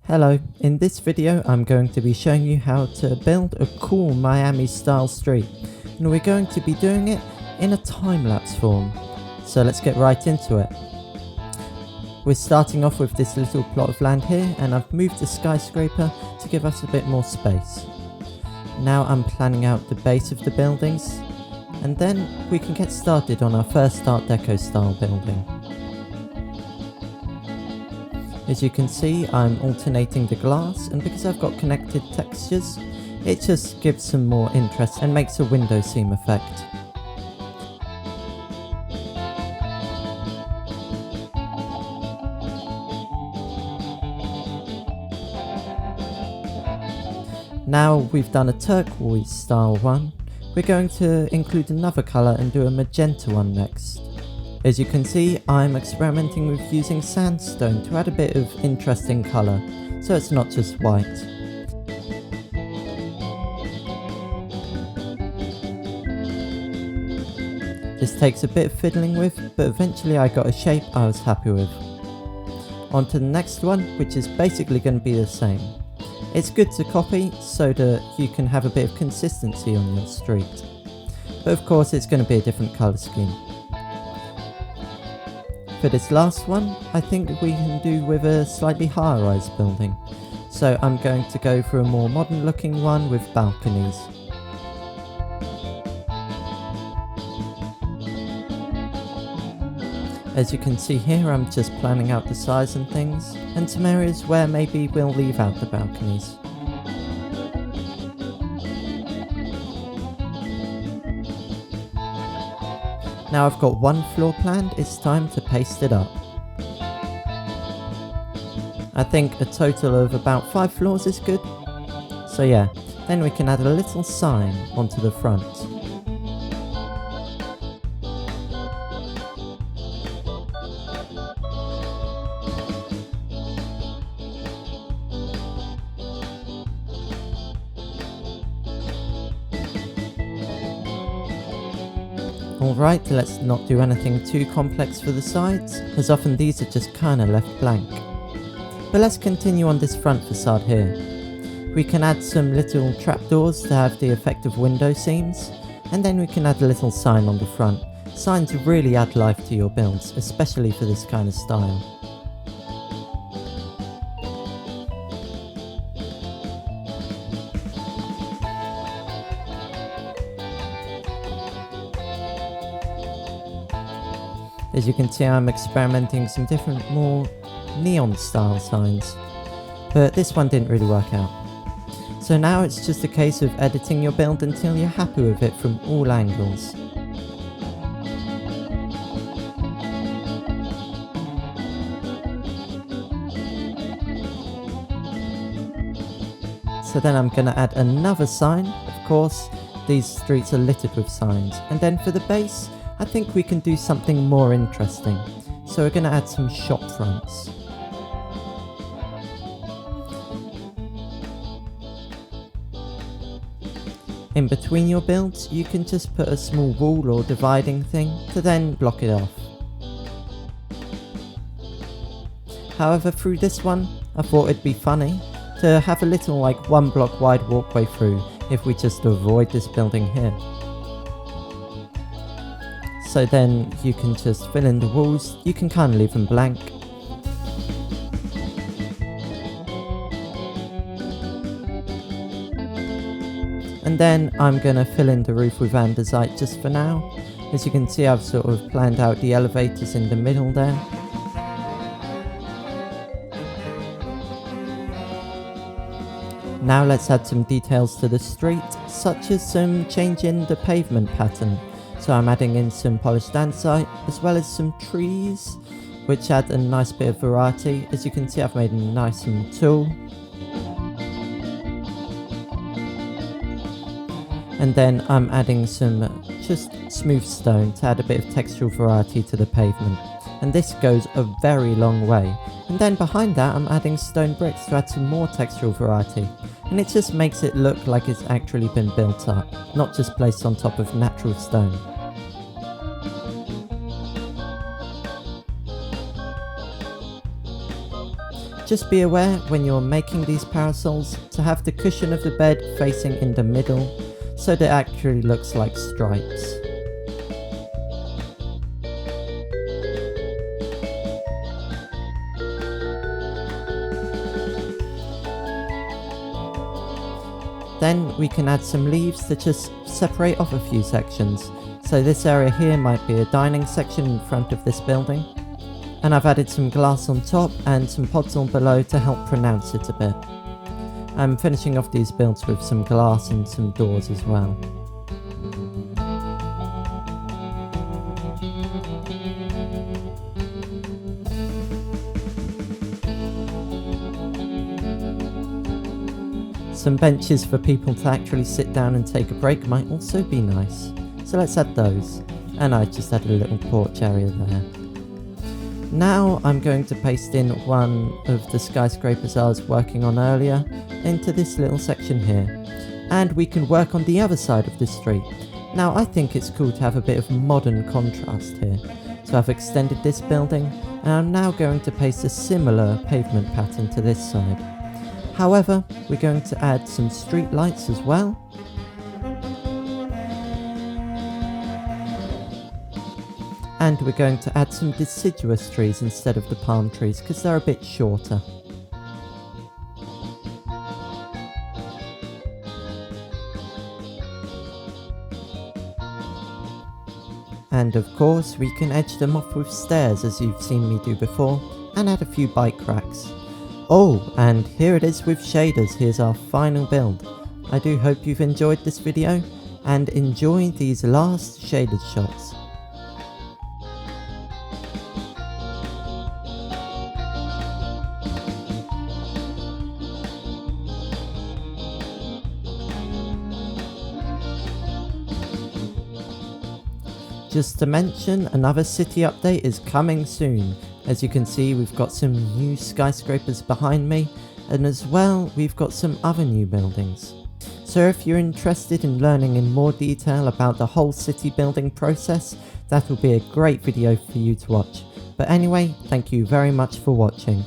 Hello, in this video I'm going to be showing you how to build a cool Miami style street, and we're going to be doing it in a time-lapse form. So let's get right into it. We're starting off with this little plot of land here, and I've moved the skyscraper to give us a bit more space. Now I'm planning out the base of the buildings, and then we can get started on our first Art Deco style building. As you can see, I'm alternating the glass, and because I've got connected textures, it just gives some more interest and makes a window seam effect. Now we've done a turquoise style one, we're going to include another colour and do a magenta one next. As you can see, I'm experimenting with using sandstone to add a bit of interesting colour, so it's not just white. This takes a bit of fiddling with, but eventually I got a shape I was happy with. On to the next one, which is basically going to be the same. It's good to copy so that you can have a bit of consistency on your street, but of course it's going to be a different colour scheme. For this last one, I think we can do with a slightly higher rise building, so I'm going to go for a more modern looking one with balconies. As you can see here, I'm just planning out the size and things, and some areas where maybe we'll leave out the balconies. Now I've got one floor planned, it's time to paste it up. I think a total of about 5 floors is good. So yeah, then we can add a little sign onto the front. Alright, let's not do anything too complex for the sides, as often these are just kinda left blank. But let's continue on this front facade here. We can add some little trapdoors to have the effect of window seams, and then we can add a little sign on the front. Signs really add life to your builds, especially for this kind of style. As you can see, I'm experimenting some different, more neon style signs, but this one didn't really work out. So now it's just a case of editing your build until you're happy with it from all angles. So then I'm going to add another sign. Of course, these streets are littered with signs. And then for the base, I think we can do something more interesting, so we're going to add some Shopfronts. In between your builds, you can just put a small wall or dividing thing to then block it off. However, through this one, I thought it'd be funny to have a little 1 block wide walkway through if we just avoid this building here. So then you can just fill in the walls, you can kind of leave them blank. And then I'm going to fill in the roof with andesite just for now. As you can see, I've sort of planned out the elevators in the middle there. Now let's add some details to the street, such as some change in the pavement pattern. So I'm adding in some polished andesite, as well as some trees, which add a nice bit of variety. As you can see, I've made a nice tool. And then I'm adding some just smooth stone to add a bit of textural variety to the pavement. And this goes a very long way. And then behind that, I'm adding stone bricks to add some more textural variety. And it just makes it look like it's actually been built up, not just placed on top of natural stone. Just be aware when you're making these parasols to have the cushion of the bed facing in the middle so that it actually looks like stripes. Then we can add some leaves that just separate off a few sections. So this area here might be a dining section in front of this building. And I've added some glass on top and some pods on below to help pronounce it a bit. I'm finishing off these builds with some glass and some doors as well. Some benches for people to actually sit down and take a break might also be nice. So let's add those. And I just added a little porch area there. Now I'm going to paste in one of the skyscrapers I was working on earlier into this little section here. And we can work on the other side of the street. Now I think it's cool to have a bit of modern contrast here. So I've extended this building and I'm now going to paste a similar pavement pattern to this side. However, we're going to add some street lights as well. And we're going to add some deciduous trees instead of the palm trees because they're a bit shorter. And of course we can edge them off with stairs as you've seen me do before, and add a few bike racks. Oh, and here it is with shaders. Here's our final build. I do hope you've enjoyed this video and enjoy these last shaded shots. Just to mention, another city update is coming soon. As you can see, we've got some new skyscrapers behind me, and as well we've got some other new buildings. So if you're interested in learning in more detail about the whole city building process, that will be a great video for you to watch. But anyway, thank you very much for watching.